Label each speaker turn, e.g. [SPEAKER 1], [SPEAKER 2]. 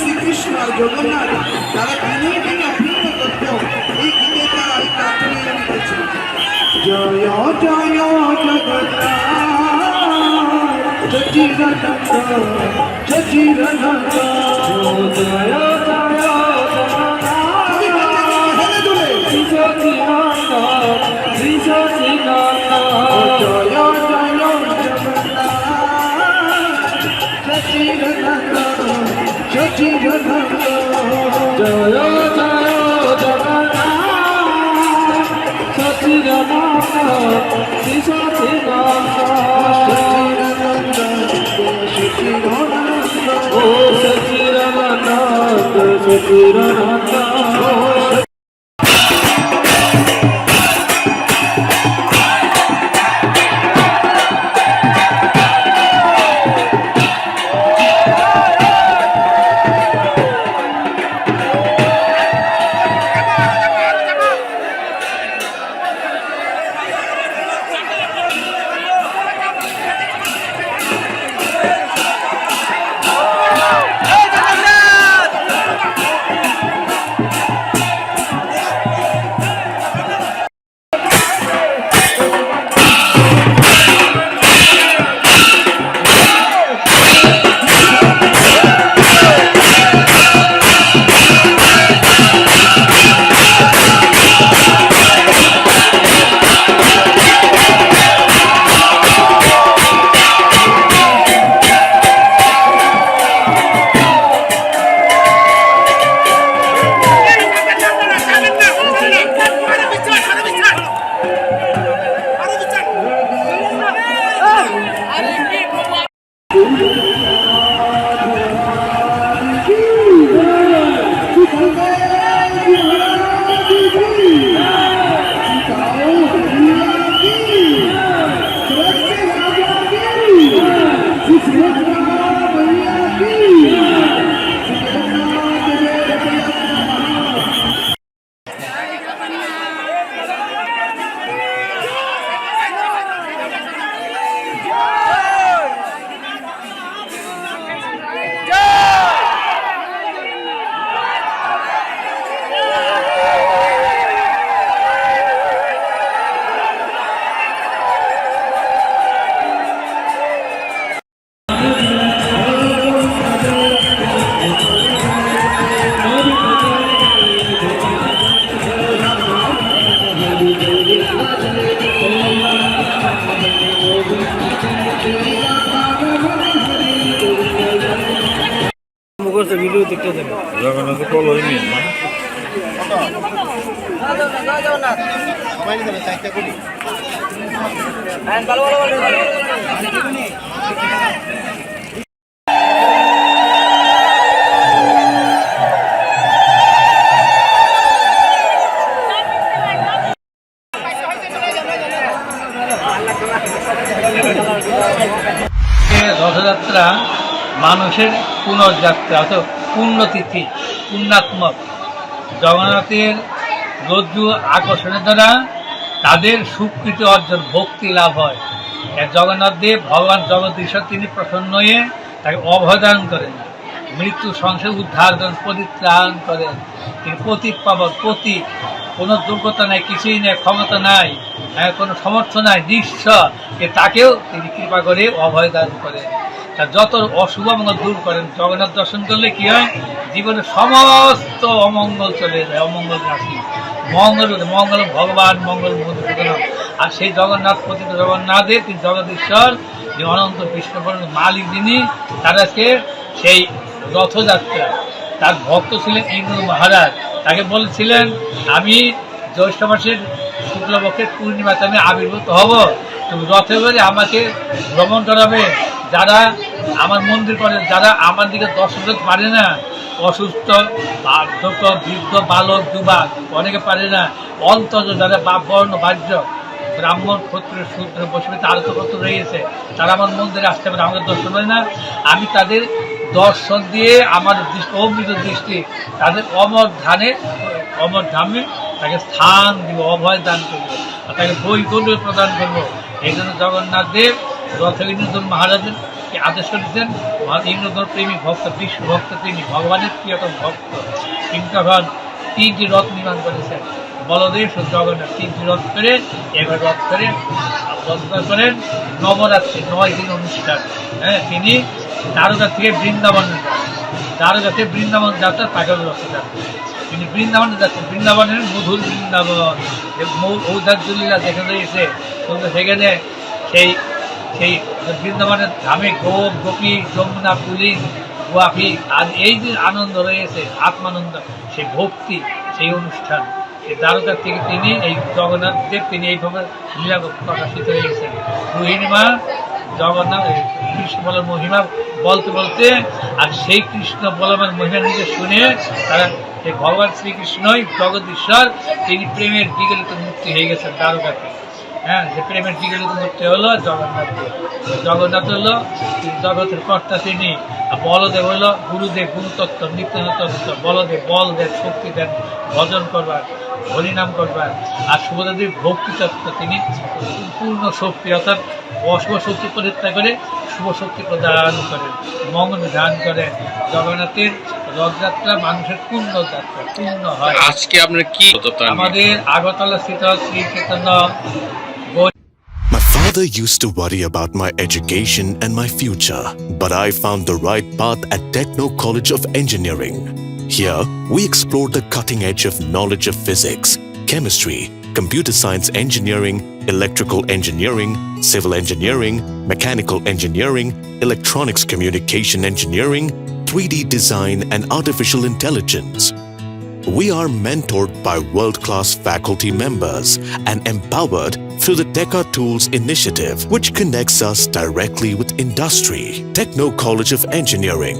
[SPEAKER 1] শ্রীকৃষ্ণ আর জগন্নাথ তারা ভিন্ন ভিন্ন ভিন্ন তত্ত্ব এই গীতে তারা এই প্রার্থনা লিখেছে। জয় জয় জগন্নাথ সচিদানন্দ সচিদানন্দ জয়
[SPEAKER 2] ভিডিও দেখতে থাকি জগন্নাথ কল হয়নি রথযাত্রা মানুষের পুনর্যাত্রা অর্থাৎ পুণ্যতিথি পুণ্যাত্মক জগন্নাথের রজ্জু আকর্ষণের দ্বারা তাদের সুকৃতি অর্জন ভক্তি লাভ হয়। জগন্নাথ দেব ভগবান জগদীশ্বর তিনি প্রসন্ন হয়ে তাকে অভয়দান করেন, মৃত্যু সংসার উদ্ধার করেন, পরিত্রাণ করেন। তিনি প্রতীক পাবন, প্রতীক, কোনো যোগ্যতা নাই, কিছুই নেই, ক্ষমতা নাই, কোনো সমর্থ নাই, নিঃস্ব, তাকেও তিনি কৃপা করে অভয়দান করেন। যত অশুভ মঙ্গল দূর করেন। জগন্নাথ দর্শন করলে কি হয়, জীবনের সমস্ত অমঙ্গল চলে যায়, অমঙ্গল রাশি মঙ্গল মঙ্গল ভগবান মঙ্গল মধুসূদন। আর সেই জগন্নাথ পতিত জগন্নাথের তিনি জগদীশ্বর যে অনন্ত বিষ্ণু মালিক যিনি, তার আজকে সেই রথযাত্রা। তার ভক্ত ছিলেন ইন্দ্র মহারাজ, তাকে বলেছিলেন আমি জ্যৈষ্ঠ মাসের শুক্লপক্ষের পূর্ণিমাতে আমি আবির্ভূত হব, তুমি রথে করে আমাকে ভ্রমণ করাবে। যারা আমার মন্দির করে, যারা আমার দিকে দর্শন করতে পারে না, অসুস্থ, বার্ধক্য, বৃদ্ধ, বালক, যুবক, অনেকে পারে না, অন্তত যারা বর্ণ বাহ্য, ব্রাহ্মণ, ক্ষত্রিয়, শূদ্র, বৈষ্ণব আরও তো কত রয়েছে, তারা আমার মন্দিরে আসতে পারে, আমাকে দর্শন পারে না। আমি তাদের দর্শন দিয়ে আমার অমৃত দৃষ্টি তাদের অমর ধানে অমর ধামে তাকে স্থান দিব, অভয় দান করবো, আর তাকে বৈকুণ্ঠ প্রদান করবো। এই জন্য জগন্নাথ দেব রথ ইন্দ্রধন মহারাজের আদেশ করেছেন। ইন্দ্রধন প্রেমী ভক্ত, বিষ্ণু ভক্ত, তিনি ভগবানের প্রিয়তম ভক্ত। তিনি তখন 3টি রথ নির্মাণ করেছেন, বলদেব জগন্নাথ 3টি রথ করে, এবার রথ করে করেন নবরাত্রি 9 দিন অনুষ্ঠান। হ্যাঁ, তিনি দ্বারকা থেকে বৃন্দাবনে যান, দ্বারকা থেকে বৃন্দাবন যাত্রা তাকে রথযাত্রা। তিনি বৃন্দাবনে যাচ্ছেন, বৃন্দাবনের মধুর বৃন্দাবন, ঔদার্যলীলা যেখানে রয়েছে, সেখানে সেই সেই বৃন্দাবনের ধামে গোপ গোপী যমুনা পুলিন গোয়াপি আর এই যে আনন্দ রয়েছে, আত্মানন্দ, সেই ভক্তি, সেই অনুষ্ঠান, সেই দ্বারকা থেকে তিনি এই জগন্নাথ দেব তিনি এইভাবে লীলা প্রকাশিত হয়েছেন। রোহিণী মা জগন্নাথ কৃষ্ণ বলের মহিমা বলতে বলতে, আর সেই কৃষ্ণ বলমের মহিমা নিজে শুনে তারা সেই ভগবান শ্রীকৃষ্ণই জগদীশ্বর, তিনি প্রেমের বিগলিত মুক্তি হয়ে গেছেন দ্বারকাতে। হ্যাঁ, যে প্রেমের বিগলিত মুক্তি হলো জগন্নাথ দেব। জগন্নাথ হলো জগতের কর্তা তিনি, আর বলদেব হলো গুরুদেব, গুরুতত্ত্ব, নিত্যতত্ত্ব। বলদেব বল দেন, শক্তি দেন ভজন করবার, হরিনাম করবার। আর সুভদ্রাদেব ভক্তি তত্ত্ব, তিনি পূর্ণ শক্তি, অর্থাৎ অশুভ শক্তি পরিত্যাগ করে শুভ শক্তি প্রদান করেন, মঙ্গল দান করেন। জগন্নাথের রথযাত্রা মানুষের পূর্ণ যাত্রা, পূর্ণ হয়।
[SPEAKER 3] আজকে আপনার কি
[SPEAKER 2] আমাদের আগরতলা স্থিত Shri Chaitanya
[SPEAKER 4] My father used to worry about my education and my future, but I found the right path at Techno College of Engineering. Here, we explore the cutting edge of knowledge of physics, chemistry, computer science engineering, electrical engineering, civil engineering, mechanical engineering, electronics communication engineering, 3D design, and artificial intelligence. We are mentored by world-class faculty members and empowered through the Teka Tools initiative, which connects us directly with industry. Techno College of Engineering,